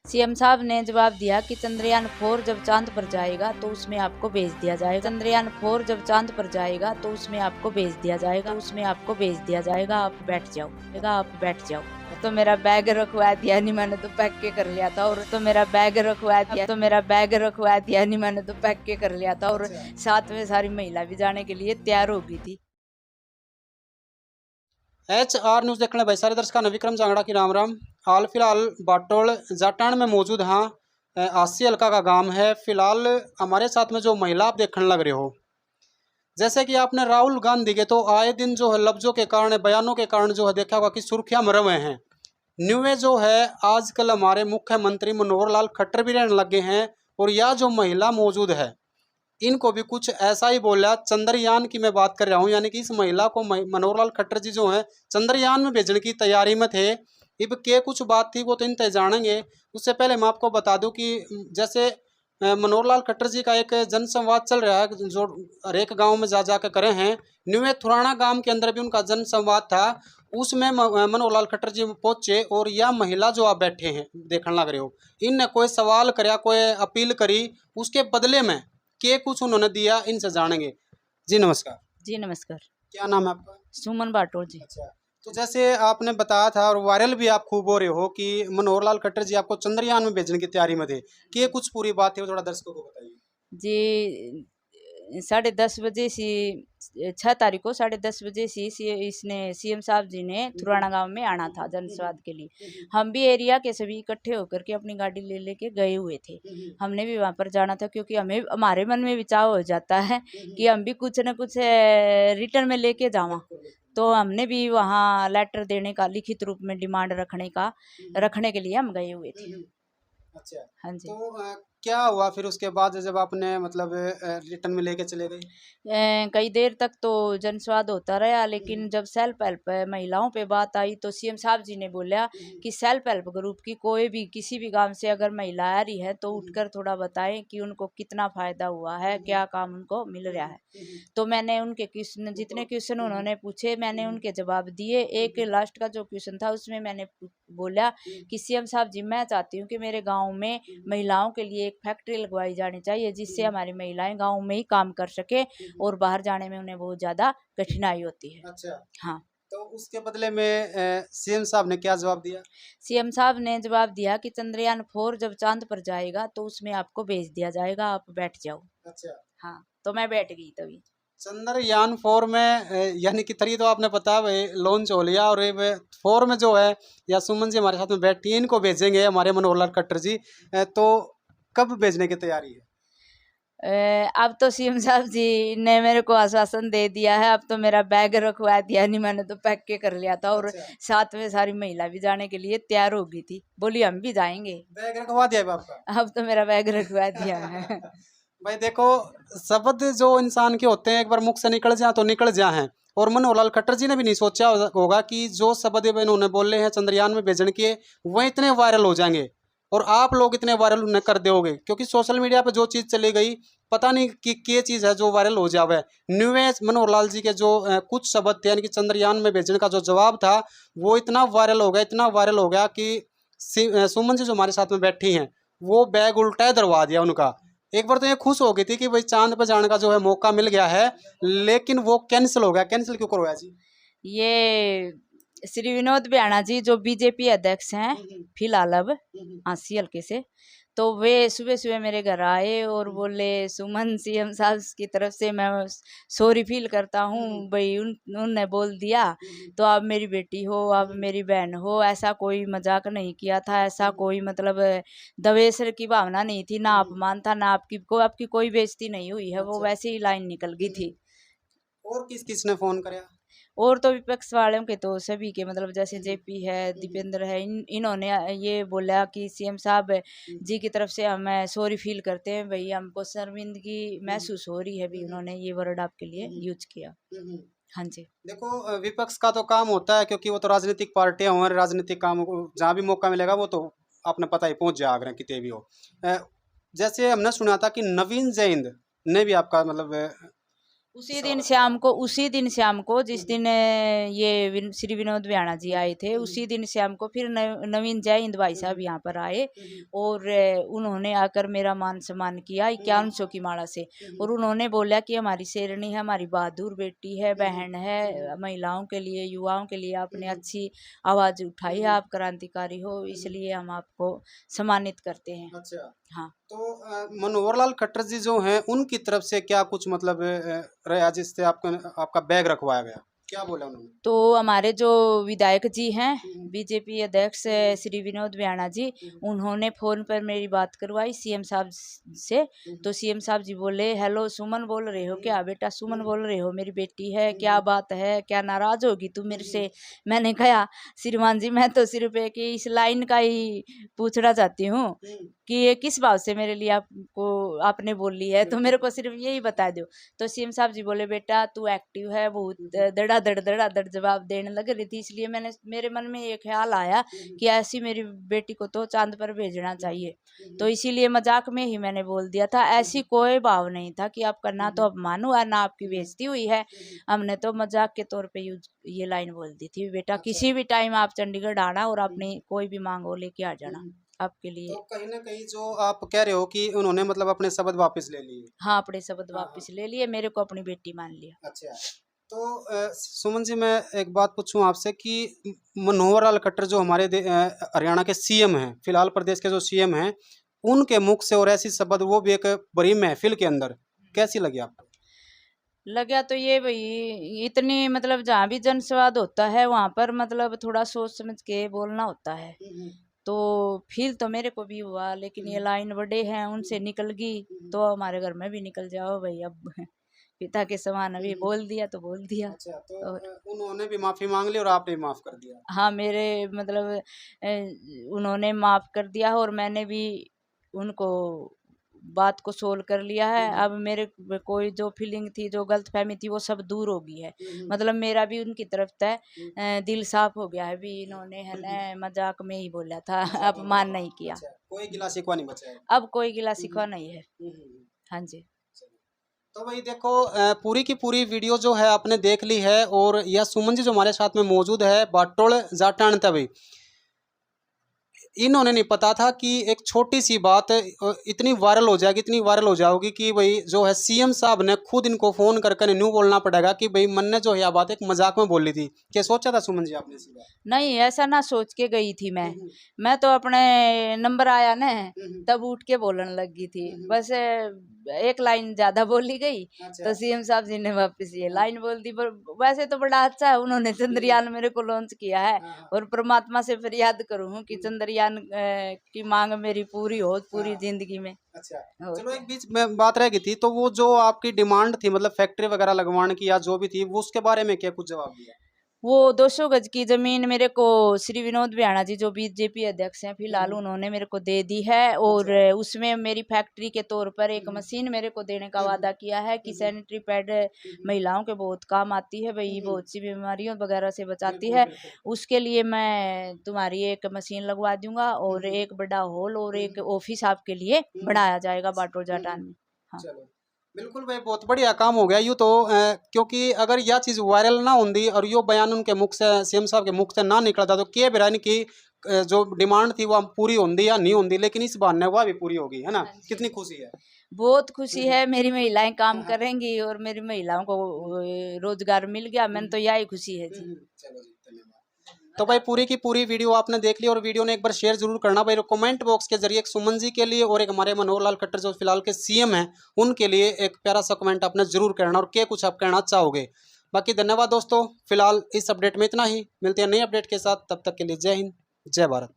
CM साहब ने जवाब दिया कि चंद्रयान-4 जब चांद पर जाएगा तो उसमें आपको भेज दिया जाएगा। चंद्रयान-4 जब चांद पर जाएगा तो उसमें आपको भेज दिया जाएगा, आप बैठ जाओ। तो मेरा बैग रखवा दिया नहीं, मैंने तो पैक के कर लिया था। और तो मेरा बैग रखवा दिया नहीं, मैंने तो पैक के कर लिया था। और साथ में सारी महिला भी जाने के लिए तैयार हो गई थी। HR न्यूज़ देखने भाई सारे दर्शकों ने विक्रम जांगड़ा की राम राम। हाल फिलहाल बाटोल जाटान में मौजूद हाँ आसी हल्का का गांव है। फिलहाल हमारे साथ में जो महिला आप देखने लग रहे हो, जैसे कि आपने राहुल गांधी के तो आए दिन जो है लफ्जों के कारण, बयानों के कारण जो है देखा होगा कि सुर्खियां मर रहे हैं। न्यूज़ जो है आजकल हमारे मुख्यमंत्री मनोहर लाल खट्टर भी रहने लगे हैं। और यह जो महिला मौजूद है इनको भी कुछ ऐसा ही बोला। चंद्रयान की मैं बात कर रहा हूँ, यानी कि इस महिला को मनोहर लाल खट्टर जी जो हैं चंद्रयान में भेजने की तैयारी में थे। इब के कुछ बात थी वो तो इन तय जानेंगे। उससे पहले मैं आपको बता दूं कि जैसे मनोहर लाल खट्टर जी का एक जनसंवाद चल रहा है जो हर एक गाँव में जा कर करे हैं। न्यू थुराना गांव के अंदर भी उनका जनसंवाद था। उसमें मनोहर लाल खट्टर जी पहुंचे और यह महिला जो आप बैठे हैं देखने लग रहे हो, इनने कोई सवाल कराया, कोई अपील करी, उसके बदले में के कुछ उन्होंने दिया, इनसे जानेंगे। जी नमस्कार। जी नमस्कार। क्या नाम है आपका? सुमन बाटोल जी। अच्छा, तो जैसे आपने बताया था और वायरल भी आप खूब हो रहे हो कि मनोहर लाल खट्टर जी आपको चंद्रयान में भेजने की तैयारी में थे, कि कुछ पूरी बात है वो थोड़ा दर्शकों को बताइए। जी 10:30 से 6 तारीख को 10:30 बजे से इसने सीएम साहब जी ने थुराना गांव में आना था जनसंवाद के लिए। हम भी एरिया के सभी इकट्ठे होकर के अपनी गाड़ी ले लेके गए हुए थे। हमने भी वहां पर जाना था क्योंकि हमें हमारे मन में विचार हो जाता है कि हम भी कुछ न कुछ रिटर्न में लेके जावा। तो हमने भी वहाँ लेटर देने का लिखित रूप में डिमांड रखने के लिए हम गए हुए थे। अच्छा, हाँ जी। तो क्या हुआ फिर उसके बाद जब आपने मतलब रिटर्न में लेके चले गए? कई देर तक तो जनसंवाद होता रहा, लेकिन जब सेल्फ हेल्प महिलाओं पे बात आई तो सीएम साहब जी ने बोला कि सेल्फ हेल्प ग्रुप की कोई भी किसी भी गांव से अगर महिला आ रही है तो उठकर थोड़ा बताएं कि उनको कितना फायदा हुआ है, क्या काम उनको मिल रहा है। तो मैंने उनके क्वेश्चन, जितने क्वेश्चन उन्होंने पूछे मैंने उनके जवाब दिए। एक लास्ट का जो क्वेश्चन था उसमें मैंने बोला कि सीएम साहब जी, मैं चाहती हूँ कि मेरे गाँव में महिलाओं के लिए एक फैक्ट्री लगवाई जानी चाहिए जिससे हमारी महिलाएं गाँव में ही काम कर सके और बाहर जाने में उन्हें बहुत ज़्यादा कठिनाई होती है। अच्छा, हाँ। तो उसके बदले में सीएम साहब ने क्या जवाब दिया? सीएम साहब ने जवाब दिया कि चंद्रयान-4 जब चांद पर जाएगा तो उसमें आपको भेज दिया जाएगा, आप बैठ जाओ। अच्छा, हाँ, तो मैं बैठ गई तभी। चंद्रयान 4 में यानी कि 3 तो आपने पता भाई लॉन्च हो लिया, और ये 4 में जो है या सुमन जी हमारे साथ में बैठी है, इनको भेजेंगे हमारे मनोहर लाल खट्टर जी। तो कब भेजने की तैयारी है? अब तो सीएम साहब जी ने मेरे को आश्वासन दे दिया है। अब तो मेरा बैग रखवा दिया नहीं, मैंने तो पैक के कर लिया था। और अच्छा, साथ में सारी महिला भी जाने के लिए तैयार हो गई थी, बोली हम भी जाएंगे। बैग रखवा दिया है आपका? अब तो मेरा बैग रखवा दिया है। भाई देखो, शब्द जो इंसान के होते हैं एक बार मुख से निकल जाए तो निकल जाए हैं। और मनोहर लाल खट्टर जी ने भी नहीं सोचा होगा कि जो शब्द इन्होंने बोले हैं चंद्रयान में भेजने के, वह इतने वायरल हो जाएंगे और आप लोग इतने वायरल उन्हें कर दोगे। क्योंकि सोशल मीडिया पे जो चीज़ चली गई, पता नहीं कि क्या चीज़ है जो वायरल हो जावे। न्यूज मनोहर लाल जी के जो कुछ शब्द थे, यानी कि चंद्रयान में भेजने का जो जवाब था, वो इतना वायरल हो गया, इतना वायरल हो गया कि सुमन जी जो हमारे साथ में बैठी हैं वो बैग उल्टा धरवा दिया उनका। एक बार तो ये खुश हो गई थी कि भाई चांद पर जाने का जो है मौका मिल गया है, लेकिन वो कैंसिल हो गया। कैंसिल क्यों करवाया जी? ये श्री विनोद बियाणा जी जो बीजेपी अध्यक्ष हैं फिलहाल अब आसी हल्के से, तो वे सुबह सुबह मेरे घर आए और बोले सुमन, सीएम साहब की तरफ से मैं सॉरी फील करता हूँ भाई, उनने बोल दिया तो आप मेरी बेटी हो, आप मेरी बहन हो, ऐसा कोई मजाक नहीं किया था, ऐसा कोई मतलब दवेसर की भावना नहीं थी, ना अपमान था, ना आपकी कोई बेइज्जती नहीं हुई है। वो वैसे ही लाइन निकल गई थी। और किस किसने फोन कराया? और तो विपक्ष वालों के तो सभी के, मतलब जैसे जेपी है, दीपेंद्र है, इन्होंने ये बोला कि सीएम साहब जी की तरफ से हम सॉरी फील करते हैं भाई, हमको शर्मिंदगी महसूस हो रही है भी, उन्होंने ये वर्ड आपके लिए यूज किया। हाँ जी। देखो, विपक्ष का तो काम होता है, क्योंकि वो तो राजनीतिक पार्टियां हमारे राजनीतिक काम को जहाँ भी मौका मिलेगा वो तो आपने पता ही पहुंच जाए आगरा कितने भी हो। जैसे हमने सुना था कि नवीन जैन ने भी आपका मतलब उसी दिन शाम को जिस दिन ये श्री विनोद वियाणा जी आए थे, उसी दिन शाम को फिर नवीन जय हिंद भाई साहब यहाँ पर आए और उन्होंने आकर मेरा मान सम्मान किया 5100 की माला से। और उन्होंने बोला कि हमारी शेरनी है, हमारी बहादुर बेटी है, बहन है, महिलाओं के लिए, युवाओं के लिए आपने अच्छी आवाज़ उठाई है, आप क्रांतिकारी हो, इसलिए हम आपको सम्मानित करते हैं। अच्छा। हाँ। तो मनोहर लाल खट्टर जी जो हैं उनकी तरफ से क्या कुछ मतलब रहा जिससे आपका बैग रखवाया गया, क्या बोला उन्होंने? तो हमारे जो विधायक जी हैं, बीजेपी अध्यक्ष श्री विनोद वियाणा जी, उन्होंने फ़ोन पर मेरी बात करवाई सीएम साहब से। तो सीएम साहब जी बोले, हेलो सुमन बोल रहे हो क्या? बेटा सुमन बोल रहे हो, मेरी बेटी है, क्या बात है, क्या नाराज़ होगी तू मेरे से? मैंने कहा श्रीमान जी मैं तो सिर्फ एक इस लाइन का ही पूछना चाहती हूँ कि ये किस भाव से मेरे लिए आपने बोली है, तो मेरे को सिर्फ यही बता दो। तो सीएम साहब जी बोले, बेटा तू एक्टिव है, बहुत धड़ाधड़ जवाब देने लग रही थी, इसलिए मेरे मन में ये ख्याल आया कि ऐसी मेरी बेटी को तो चांद पर भेजना चाहिए। तो इसीलिए मजाक में ही मैंने बोल दिया था, ऐसी कोई भाव नहीं था कि आपका ना तो अपमान हुआ ना आपकी बेइज्जती हुई है। हमने तो मजाक के तौर पे ये लाइन बोल दी थी, बेटा किसी भी टाइम आप चंडीगढ़ आना और अपनी कोई भी मांग हो लेके आ जाना आपके लिए। तो कहीं ना कहीं जो आप कह रहे हो कि उन्होंने मतलब अपने शब्द वापस ले लिए। हाँ, अपने शब्द वापस ले लिए, मेरे को अपनी बेटी मान लिया। अच्छा। तो सुमन जी मैं एक बात पूछूं आपसे कि मनोहर लाल खट्टर जो हमारे हरियाणा के सीएम हैं, फिलहाल प्रदेश के जो सीएम हैं, उनके मुख से और ऐसी शब्द वो भी एक बड़ी महफिल के अंदर, कैसी लगी आपको? लगा तो ये भाई इतनी मतलब जहाँ भी जनसंवाद होता है वहाँ पर मतलब थोड़ा सोच समझ के बोलना होता है। तो फील तो मेरे को भी हुआ, लेकिन ये लाइन बड़े हैं उनसे निकल गई तो हमारे घर में भी निकल जाओ भाई, अब पिता के समान अभी बोल दिया तो बोल दिया। अच्छा। तो और उन्होंने भी माफी मांग ली और आपने भी माफ कर दिया। हाँ, मेरे मतलब उन्होंने माफ़ कर दिया और मैंने भी उनको बात को सोल्व कर लिया है। अब मेरे कोई जो फीलिंग थी, जो गलतफहमी थी, वो सब दूर हो गई है। मतलब मेरा भी उनकी तरफ से दिल साफ हो गया है। अभी इन्होंने है ना मजाक में ही बोला था, अपमान नहीं किया। अच्छा, कोई गिला शिकवा नहीं बचा है। अब कोई गिला शिकवा नहीं है। हाँ जी। तो भाई देखो पूरी की पूरी वीडियो जो है आपने देख ली है और यह सुमन जी जो हमारे साथ में मौजूद है बाटोल जाटान तभी, इन्होंने नहीं पता था कि एक छोटी सी बात इतनी वायरल हो जाएगी, इतनी वायरल हो जाएगी कि भाई जो है सीएम साहब ने खुद इनको फ़ोन करके न्यू बोलना पड़ेगा कि भाई मन ने जो है बात एक मजाक में बोली थी। क्या सोचा था सुमन जी आपने इसी बात? नहीं, ऐसा ना सोच के गई थी मैं तो अपने नंबर आया ना तब उठ के बोलने लगी थी। बस एक लाइन ज़्यादा बोली गई तो सीएम साहब जी ने वापस ये लाइन बोल दी। पर वैसे तो बड़ा अच्छा है, उन्होंने चंद्रयान मेरे को लॉन्च किया है और परमात्मा से फरियाद करूँ कि चंद्रयान की मांग मेरी पूरी हो पूरी जिंदगी में। अच्छा। चलो एक बीच में बात रह गई थी, तो वो जो आपकी डिमांड थी मतलब फैक्ट्री वगैरह लगवाने की या जो भी थी, वो उसके बारे में क्या कुछ जवाब दिया? वो 200 गज की जमीन मेरे को श्री विनोद वियाणा जी जो बीजेपी अध्यक्ष हैं फिलहाल, उन्होंने मेरे को दे दी है और उसमें मेरी फैक्ट्री के तौर पर एक मशीन मेरे को देने का वादा किया है कि सैनिटरी पैड महिलाओं के बहुत काम आती है भाई, बहुत सी बीमारियों वगैरह से बचाती है। उसके लिए मैं तुम्हारी एक मशीन लगवा दूंगा और एक बड़ा हॉल और एक ऑफिस आपके लिए बनाया जाएगा बाटोल जाटान में। हाँ बिल्कुल भाई, बहुत बढ़िया काम हो गया यूँ तो क्योंकि अगर यह चीज़ वायरल ना होती और यो बयान उनके मुख से सीएम साहब के मुख से ना निकलता तो के बिरानी की जो डिमांड थी वह पूरी होंगी या नहीं होंगी, लेकिन इस बहाने वह भी पूरी होगी, है ना? कितनी खुशी है। बहुत खुशी है, मेरी महिलाएं काम करेंगी और मेरी महिलाओं को रोजगार मिल गया, मैंने तो यही खुशी है जी। चलो जी, धन्यवाद। तो भाई पूरी की पूरी वीडियो आपने देख ली और वीडियो ने एक बार शेयर जरूर करना भाई, कमेंट बॉक्स के जरिए एक सुमन जी के लिए और एक हमारे मनोहर लाल खट्टर जो फिलहाल के सीएम हैं उनके लिए एक प्यारा सा कमेंट आपने जरूर करना और क्या कुछ आप कहना चाहोगे। बाकी धन्यवाद दोस्तों, फिलहाल इस अपडेट में इतना ही, मिलते हैं नई अपडेट के साथ, तब तक के लिए जय हिंद जय भारत।